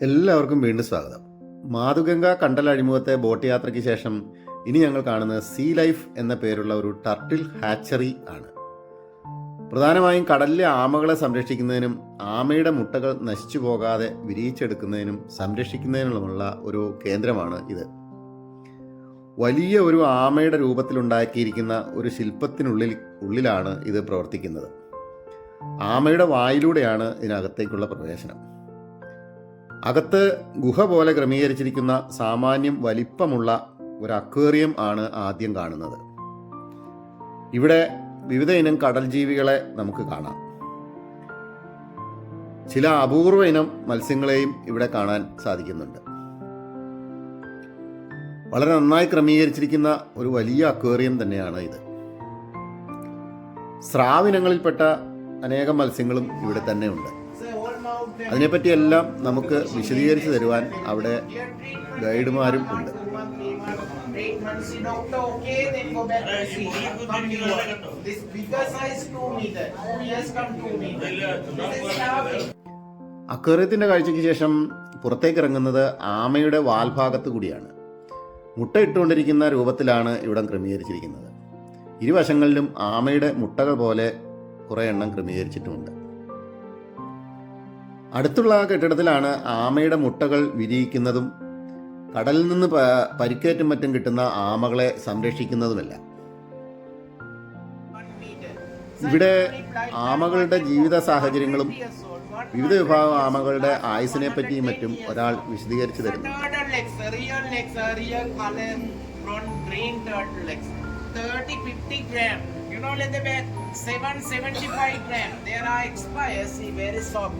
എല്ലാവർക്കും വീണ്ടും സ്വാഗതം. മാതുഗംഗ കണ്ടൽ അഴിമുഖത്തെ ബോട്ട് യാത്രയ്ക്ക് ശേഷം ഇനി ഞങ്ങൾ കാണുന്നത് സീ ലൈഫ് എന്ന പേരുള്ള ഒരു ടർട്ടിൽ ഹാച്ചറി ആണ്. പ്രധാനമായും കടലിലെ ആമകളെ സംരക്ഷിക്കുന്നതിനും ആമയുടെ മുട്ടകൾ നശിച്ചു പോകാതെ വിരിയിച്ചെടുക്കുന്നതിനും സംരക്ഷിക്കുന്നതിനുമുള്ള ഒരു കേന്ദ്രമാണ് ഇത്. വലിയ ഒരു ആമയുടെ രൂപത്തിലുണ്ടാക്കിയിരിക്കുന്ന ഒരു ശില്പത്തിനുള്ളിലാണ് ഇത് പ്രവർത്തിക്കുന്നത്. ആമയുടെ വായിലൂടെയാണ് ഇതിനകത്തേക്കുള്ള പ്രവേശനം. അകത്ത് ഗുഹ പോലെ ക്രമീകരിച്ചിരിക്കുന്ന സാമാന്യം വലിപ്പമുള്ള ഒരു അക്വേറിയം ആണ് ആദ്യം കാണുന്നത്. ഇവിടെ വിവിധ ഇനം കടൽ ജീവികളെ നമുക്ക് കാണാം. ചില അപൂർവ ഇനം മത്സ്യങ്ങളെയും ഇവിടെ കാണാൻ സാധിക്കുന്നുണ്ട്. വളരെ നന്നായി ക്രമീകരിച്ചിരിക്കുന്ന ഒരു വലിയ അക്വേറിയം തന്നെയാണ് ഇത്. സ്രാവിനങ്ങളിൽപ്പെട്ട അനേകം മത്സ്യങ്ങളും ഇവിടെ തന്നെ ഉണ്ട്. അതിനെപ്പറ്റിയെല്ലാം നമുക്ക് വിശദീകരിച്ച് തരുവാൻ അവിടെ ഗൈഡുമാരും ഉണ്ട്. അക്വേറിയത്തിന്റെ കാഴ്ചയ്ക്ക് ശേഷം പുറത്തേക്ക് ഇറങ്ങുന്നത് ആമയുടെ വാൽഭാഗത്ത് കൂടിയാണ്. മുട്ടയിട്ടുകൊണ്ടിരിക്കുന്ന രൂപത്തിലാണ് ഇവിടം ക്രമീകരിച്ചിരിക്കുന്നത്. ഇരുവശങ്ങളിലും ആമയുടെ മുട്ടകൾ പോലെ കുറേ എണ്ണം ക്രമീകരിച്ചിട്ടുമുണ്ട്. അടുത്തുള്ള കെട്ടിടത്തിലാണ് ആമയുടെ മുട്ടകൾ വിരിയിക്കുന്നതും കടലിൽ നിന്ന് പരിക്കേറ്റും മറ്റും കിട്ടുന്ന ആമകളെ സംരക്ഷിക്കുന്നതുമെല്ലാം. ഇവിടെ ആമകളുടെ ജീവിത സാഹചര്യങ്ങളും വിവിധ വിഭാഗം ആമകളുടെ ആയുസിനെ പറ്റിയും മറ്റും ഒരാൾ വിശദീകരിച്ചു തരുന്നു. 30-50 gram. You know, let the bed 775 gram. There are expires. See, very soft.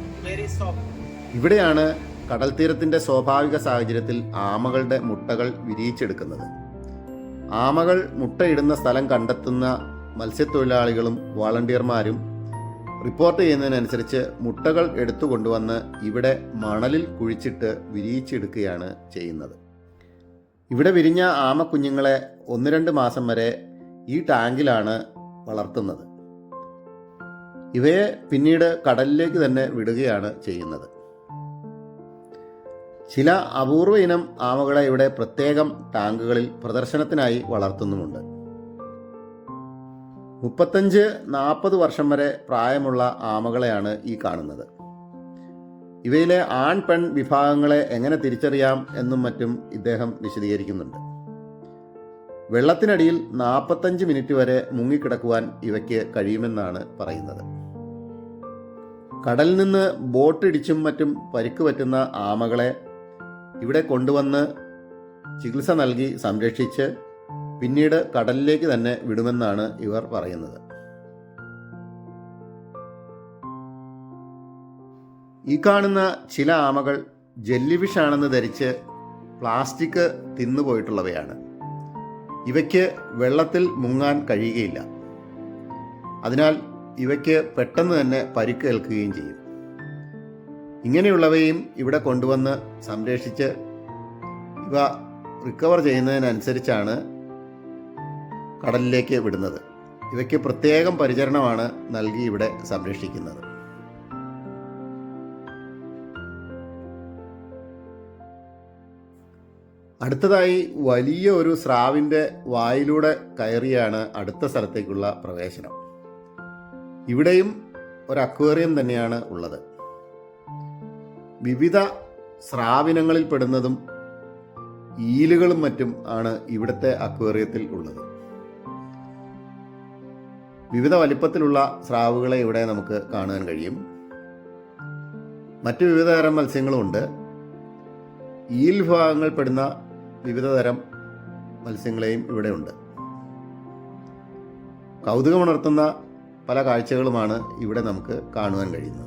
ഇവിടെയാണ് കടൽ തീരത്തിന്റെ സ്വാഭാവിക സാഹചര്യത്തിൽ ആമകളുടെ മുട്ടകൾ വിരിയിച്ചെടുക്കുന്നത്. ആമകൾ മുട്ടയിടുന്ന സ്ഥലം കണ്ടെത്തുന്ന മത്സ്യത്തൊഴിലാളികളും വോളണ്ടിയർമാരും റിപ്പോർട്ട് ചെയ്യുന്നതിനനുസരിച്ച് മുട്ടകൾ എടുത്തു കൊണ്ടുവന്ന് ഇവിടെ മണലിൽ കുഴിച്ചിട്ട് വിരിയിച്ചെടുക്കുകയാണ് ചെയ്യുന്നത്. ഇവിടെ വിരിഞ്ഞ ആമക്കുഞ്ഞുങ്ങളെ 1-2 മാസം വരെ ഈ ടാങ്കിലാണ് വളർത്തുന്നത്. ഇവയെ പിന്നീട് കടലിലേക്ക് തന്നെ വിടുകയാണ് ചെയ്യുന്നത്. ചില അപൂർവ ഇനം ആമകളെ ഇവിടെ പ്രത്യേകം ടാങ്കുകളിൽ പ്രദർശനത്തിനായി വളർത്തുന്നുമുണ്ട്. 35-40 വർഷം വരെ പ്രായമുള്ള ആമകളെയാണ് ഈ കാണുന്നത്. ഇവയിലെ ആൺ പെൺ വിഭാഗങ്ങളെ എങ്ങനെ തിരിച്ചറിയാം എന്നും മറ്റും ഇദ്ദേഹം വിശദീകരിക്കുന്നുണ്ട്. വെള്ളത്തിനടിയിൽ 45 മിനിറ്റ് വരെ മുങ്ങിക്കിടക്കുവാൻ ഇവയ്ക്ക് കഴിയുമെന്നാണ് പറയുന്നത്. കടലിൽ നിന്ന് ബോട്ടിടിച്ചും മറ്റും പരിക്ക് പറ്റുന്ന ആമകളെ ഇവിടെ കൊണ്ടുവന്ന് ചികിത്സ നൽകി സംരക്ഷിച്ച് പിന്നീട് കടലിലേക്ക് തന്നെ വിടുമെന്നാണ് ഇവർ പറയുന്നത്. ഈ കാണുന്ന ചില ആമകൾ ജെല്ലിഫിഷ് ആണെന്ന് ധരിച്ച് പ്ലാസ്റ്റിക് തിന്നുപോയിട്ടുള്ളവയാണ്. ഇവയ്ക്ക് വെള്ളത്തിൽ മുങ്ങാൻ കഴിയുകയില്ല. അതിനാൽ ഇവയ്ക്ക് പെട്ടെന്ന് തന്നെ പരിക്കേൽക്കുകയും ചെയ്യും. ഇങ്ങനെയുള്ളവയും ഇവിടെ കൊണ്ടുവന്ന് സംരക്ഷിച്ച് ഇവ റിക്കവർ ചെയ്യുന്നതിനനുസരിച്ചാണ് കടലിലേക്ക് വിടുന്നത്. ഇവയ്ക്ക് പ്രത്യേകം പരിചരണമാണ് നൽകി ഇവിടെ സംരക്ഷിക്കുന്നത്. അടുത്തതായി വലിയ ഒരു സ്രാവിൻ്റെ വായിലൂടെ കയറിയാണ് അടുത്ത സ്ഥലത്തേക്കുള്ള പ്രവേശനം. ഇവിടെയും ഒരു അക്വേറിയം തന്നെയാണ് ഉള്ളത്. വിവിധ സ്രാവിനങ്ങളിൽ പെടുന്നതും ഈലുകളും മറ്റും ആണ് ഇവിടുത്തെ അക്വേറിയത്തിൽ ഉള്ളത്. വിവിധ വലിപ്പത്തിലുള്ള സ്രാവുകളെ ഇവിടെ നമുക്ക് കാണാൻ കഴിയും. മറ്റു വിവിധ തരം മത്സ്യങ്ങളുമുണ്ട്. ഈൽ വിഭാഗങ്ങൾ പെടുന്ന വിവിധ തരം മത്സ്യങ്ങളെയും ഇവിടെ ഉണ്ട്. കൗതുകമുണർത്തുന്ന പല കാഴ്ചകളുമാണ് ഇവിടെ നമുക്ക് കാണുവാൻ കഴിയുന്നത്.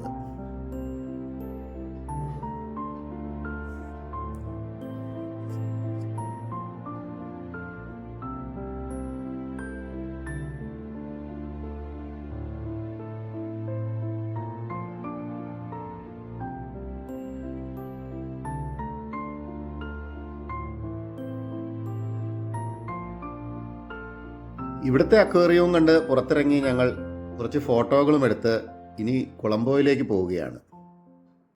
ഇവിടുത്തെ അക്വേറിയവും കണ്ട് പുറത്തിറങ്ങി ഞങ്ങൾ കുറച്ച് ഫോട്ടോകളും എടുത്ത് ഇനി കൊളംബോയിലേക്ക് പോവുകയാണ്.